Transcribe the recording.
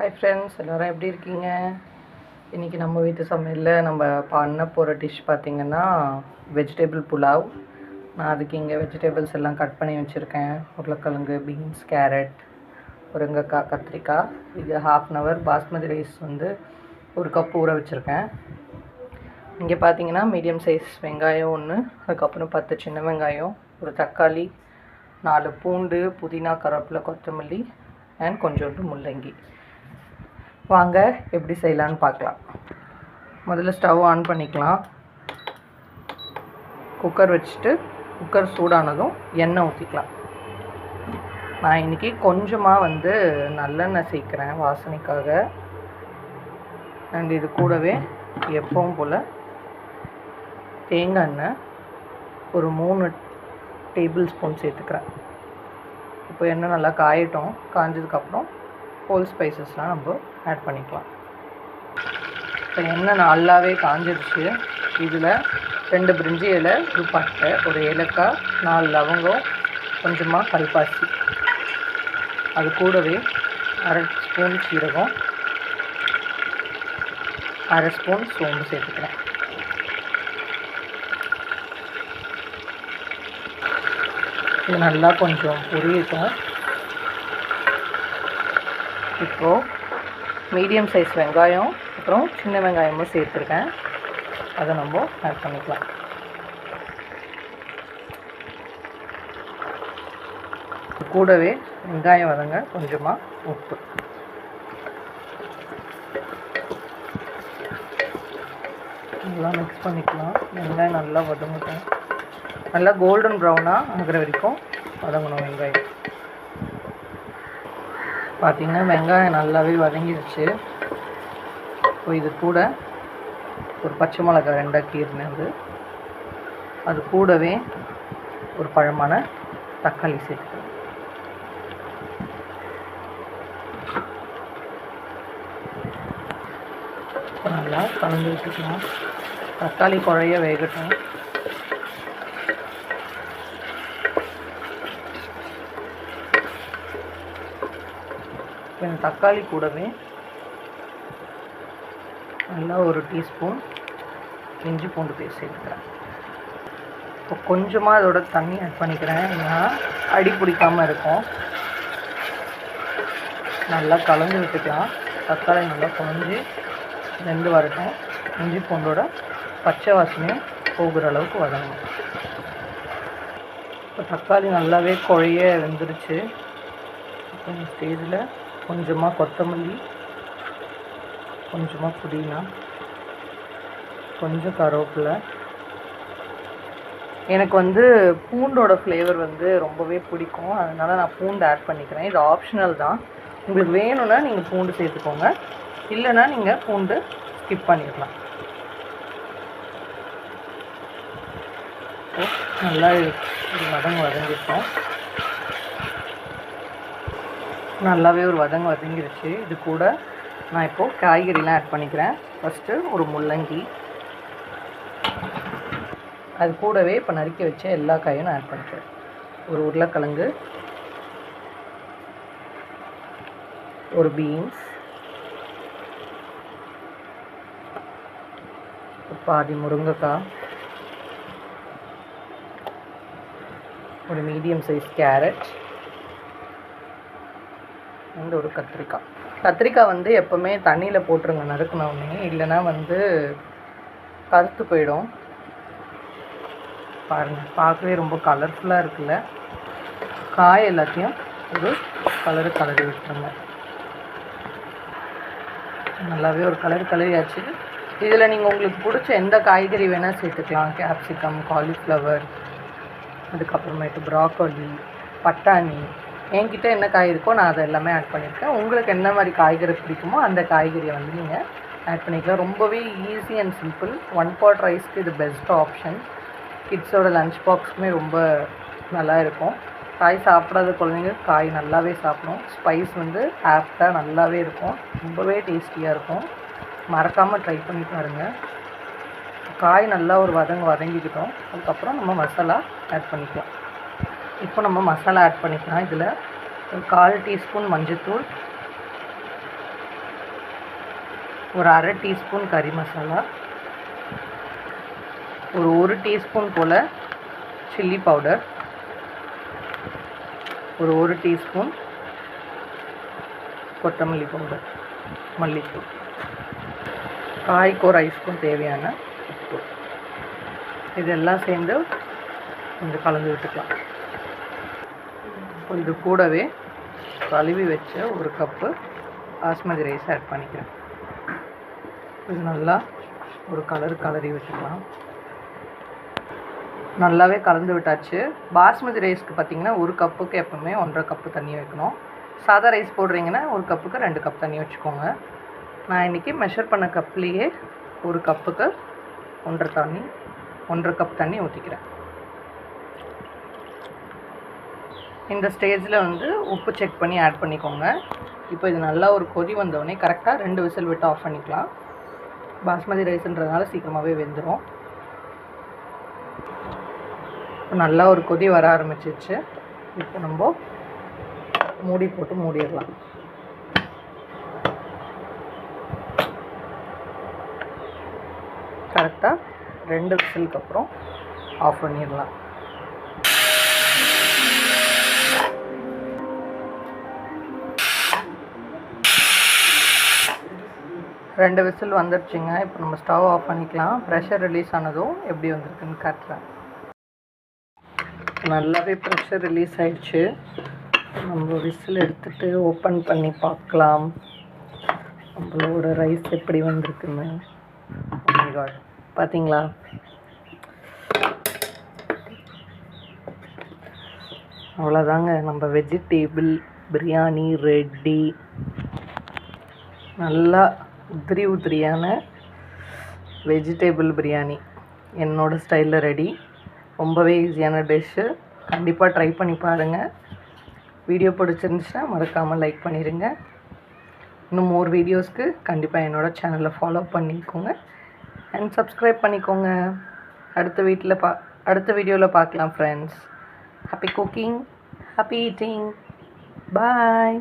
Hi friends, எல்லோரும் எப்படி இருக்கீங்க? இன்றைக்கி நம்ம வீட்டு சமையலில் நம்ம பண்ண போகிற டிஷ் பார்த்திங்கன்னா வெஜிடபிள் புலாவ். நான் அதுக்கு இங்கே வெஜிடபிள்ஸ் எல்லாம் கட் பண்ணி வச்சுருக்கேன். உருளைக்கிழங்கு, பீன்ஸ், கேரட், முருங்கைக்காய், கத்திரிக்காய். இது 1/2 hour பாஸ்மதி ரைஸ் வந்து 1 கப் ஊற வச்சுருக்கேன். இங்கே பார்த்தீங்கன்னா மீடியம் சைஸ் வெங்காயம் 1, அதுக்கப்புறம் 10 சின்ன வெங்காயம், ஒரு தக்காளி, 4 பூண்டு, புதினா, கருவேப்பிலை, கொத்தமல்லி அண்ட் கொஞ்சோண்டு முள்ளங்கி. வாங்க எப்படி செய்யலான்னு பார்க்கலாம். முதல்ல ஸ்டவ் ஆன் பண்ணிக்கலாம். குக்கர் வச்சுட்டு குக்கர் சூடானதும் எண்ணெய் ஊற்றிக்கலாம். நான் இன்றைக்கி கொஞ்சமாக வந்து நல்லெண்ணெய் சேர்க்குறேன் வாசனைக்காக. அண்ட் இது கூடவே எப்பவும் போல் தேங்காய் எண்ணெய் ஒரு 3 டேபிள் ஸ்பூன் சேர்த்துக்கிறேன். இப்போ எண்ணெய் நல்லா காயட்டும். காஞ்சதுக்கப்புறம் ஹோல் ஸ்பைசஸ்லாம் நம்ம ஆட் பண்ணிக்கலாம். இப்போ எண்ணெய் நல்லாவே காஞ்சிடுச்சு. இதில் 2 பிரிஞ்சி இலை, ஒரு பட்டை, ஒரு ஏலக்காய், 4 லவங்கம், கொஞ்சமாக கல்பாசி, அது கூடவே 1/2 ஸ்பூன் சீரகம், 1/2 ஸ்பூன் சோம்பு சேர்த்துக்கிறேன். இது நல்லா கொஞ்சம் பொரியட்டும். இப்போது மீடியம் சைஸ் வெங்காயம் அப்புறம் சின்ன வெங்காயமும் சேர்த்துருக்கேன். அதை நம்ம ஆட் பண்ணிக்கலாம். கூடவே வெங்காயம் வதங்க கொஞ்சமாக உப்பு. நல்லா மிக்ஸ் பண்ணிக்கலாம். வெங்காயம் நல்லா வதங்கட்டும். நல்லா கோல்டன் ப்ரௌனாக ஆகிற வரைக்கும் வதங்கணும் வெங்காயம். பார்த்திங்கன்னா வெங்காயம் நல்லாவே வதங்கிடுச்சு. இப்போ இது கூட ஒரு பச்சை மிளகாய் 2 கீறினது, அது கூடவே ஒரு பழமான தக்காளி சேர்த்துக்கலாம். நல்லா கலந்து வச்சுக்கலாம். தக்காளி குழைய வேகட்டும். இந்த தக்காளி கூடவே நல்லா 1 டீஸ்பூன் இஞ்சி பூண்டு பேஸ்ட் சேர்த்துக்கிறேன். இப்போ கொஞ்சமாக அதோட தண்ணி ஆட் பண்ணிக்கிறேன், ஏன்னா அடி பிடிக்காமல் இருக்கும். நல்லா கலந்து விட்டுக்கலாம். தக்காளி நல்லா குழஞ்சி வெந்து வரட்டும். இஞ்சி பூண்டோட பச்சை வாசனையும் போகிற அளவுக்கு வதங்கணும். இப்போ தக்காளி நல்லாவே குழைய வெந்துருச்சு. இப்போ இந்த ஸ்டேஜில் கொஞ்சமாக கொத்தமல்லி, கொஞ்சமாக புதினா, கொஞ்சம் கருவேப்பிலை. எனக்கு வந்து பூண்டோட ஃப்ளேவர் வந்து ரொம்பவே பிடிக்கும், அதனால் நான் பூண்டு ஆட் பண்ணிக்கிறேன். இது ஆப்ஷனல் தான். உங்களுக்கு வேணும்னா நீங்கள் பூண்டு சேர்த்துக்கோங்க, இல்லைன்னா நீங்கள் பூண்டு ஸ்கிப் பண்ணிடலாம். நல்லா இது வதங்கிட்டோம். நல்லாவே ஒரு வதங்கிருச்சு. இது கூட நான் இப்போது காய்கறிலாம் ஆட் பண்ணிக்கிறேன். ஃபஸ்ட்டு ஒரு முள்ளங்கி, அது கூடவே இப்போ நறுக்கி வச்ச எல்லா காயும் நான் ஆட் பண்ணிக்கிறேன். ஒரு உருளைக்கிழங்கு, ஒரு பீன்ஸ், பாதி முருங்கைக்காய், ஒரு மீடியம் சைஸ் கேரட் அண்ட் ஒரு கத்திரிக்காய். கத்திரிக்காய் வந்து எப்போவுமே தண்ணியில் போட்டுருங்க நறுக்கணுன்னே, இல்லைன்னா வந்து கருத்து போயிடும். பாருங்கள், பார்க்கவே ரொம்ப கலர்ஃபுல்லாக இருக்குல்ல. காய் எல்லாத்தையும் ஒரு கலரி விட்டுருங்க. நல்லாவே ஒரு கலரியாச்சு. இதில் நீங்கள் உங்களுக்கு பிடிச்ச எந்த காய்கறி வேணால் சேர்த்துக்கலாம். கேப்சிகம், காலிஃப்ளவர், அதுக்கப்புறமேட்டு ப்ராக்கோலி, பட்டாணி, என்கிட்ட என்ன காய் இருக்கோ நான் அதை எல்லாமே ஆட் பண்ணியிருக்கேன். உங்களுக்கு என்ன மாதிரி காய்கறி பிடிக்குமோ அந்த காய்கறியை வந்து நீங்கள் ஆட் பண்ணிக்கலாம். ரொம்பவே ஈஸி அண்ட் சிம்பிள். 1 pot ரைஸ்க்கு இது பெஸ்ட் ஆப்ஷன். கிட்ஸோட லஞ்ச் பாக்ஸுமே ரொம்ப நல்லா இருக்கும். காய் சாப்பிடாத குழந்தைங்க காய் நல்லாவே சாப்பிடும். ஸ்பைஸ் வந்து ஆப்டாக நல்லாவே இருக்கும். ரொம்பவே டேஸ்டியாக இருக்கும். மறக்காமல் ட்ரை பண்ணி பாருங்கள். காய் நல்லா ஒரு வதங்கிக்கிட்டோம். அதுக்கப்புறம் நம்ம மசாலா ஆட் பண்ணிக்கலாம். இப்போ நம்ம மசாலா ஆட் பண்ணிக்கலாம். இதில் ஒரு 1/4 டீஸ்பூன் மஞ்சள்தூள், ஒரு அரை டீஸ்பூன் கறி மசாலா, ஒரு 1 டீஸ்பூன் போல் சில்லி பவுடர், ஒரு 1 டீஸ்பூன் கொத்தமல்லி பவுடர், மல்லித்தூள், காய்க்கு ஒரு 1 ஸ்பூன் தேவையான உப்பு. இதெல்லாம் சேர்ந்து கொஞ்சம் கலந்து விட்டுக்கலாம். இது கூடவே கழுவி வச்ச 1 கப்பு பாஸ்மதி ரைஸ் ஆட் பண்ணிக்கிறேன். இது நல்லா ஒரு கலரி விட்டுக்கலாம். நல்லாவே கலந்து விட்டாச்சு. பாஸ்மதி ரைஸ்க்கு பார்த்திங்கன்னா 1 கப்புக்கு எப்போவுமே 1.5 கப்பு தண்ணி வைக்கணும். சாதா ரைஸ் போடுறீங்கன்னா 1 கப்புக்கு 2 கப் தண்ணி வச்சுக்கோங்க. நான் இன்றைக்கி மெஷர் பண்ண கப்லேயே 1 கப்புக்கு 1.5 கப் தண்ணி ஊற்றிக்கிறேன். இந்த ஸ்டேஜில் உப்பு செக் பண்ணி ஆட் பண்ணிக்கோங்க. இப்போ இது நல்லா ஒரு கொதி வந்தோடனே கரெக்டாக 2 விசில் விட்டு ஆஃப் பண்ணிக்கலாம். பாஸ்மதி ரைஸ்ன்றதுனால சீக்கிரமாகவே வெந்துடும். இப்போ நல்லா ஒரு கொதி வர ஆரம்பிச்சிருச்சு. இப்போ நம்ம மூடி போட்டு மூடிடலாம். கரெக்டாக 2 விசிலுக்கு அப்புறம் ஆஃப் பண்ணிடலாம். ரெண்டு விசில் வந்துடுச்சுங்க. இப்போ நம்ம ஸ்டவ் ஆஃப் பண்ணிக்கலாம். ப்ரெஷர் ரிலீஸ் ஆனதும் எப்படி வந்திருக்குன்னு காட்டுறேன். நல்லாவே ப்ரெஷர் ரிலீஸ் ஆகிடுச்சு. நம்ம விசில் எடுத்துகிட்டு ஓப்பன் பண்ணி பார்க்கலாம் நம்மளோட ரைஸ் எப்படி வந்திருக்குன்னு. பார்த்தீங்களா? அவ்வளோதாங்க, நம்ம வெஜிடேபிள் பிரியாணி ரெடி. நல்லா உதிரியான வெஜிடேபிள் பிரியாணி என்னோடய ஸ்டைலில் ரெடி. ரொம்பவே ஈஸியான டிஷ்ஷு. கண்டிப்பாக ட்ரை பண்ணி பாருங்கள். வீடியோ பிடிச்சிருந்துச்சுன்னா மறக்காமல் லைக் பண்ணிடுங்க. இன்னும் மோர் வீடியோஸ்க்கு கண்டிப்பாக என்னோடய சேனலை ஃபாலோ பண்ணிக்கோங்க அண்ட் சப்ஸ்கிரைப் பண்ணிக்கோங்க. அடுத்த வீடியோவில் பார்க்கலாம் friends. Happy cooking, happy eating. பாய்.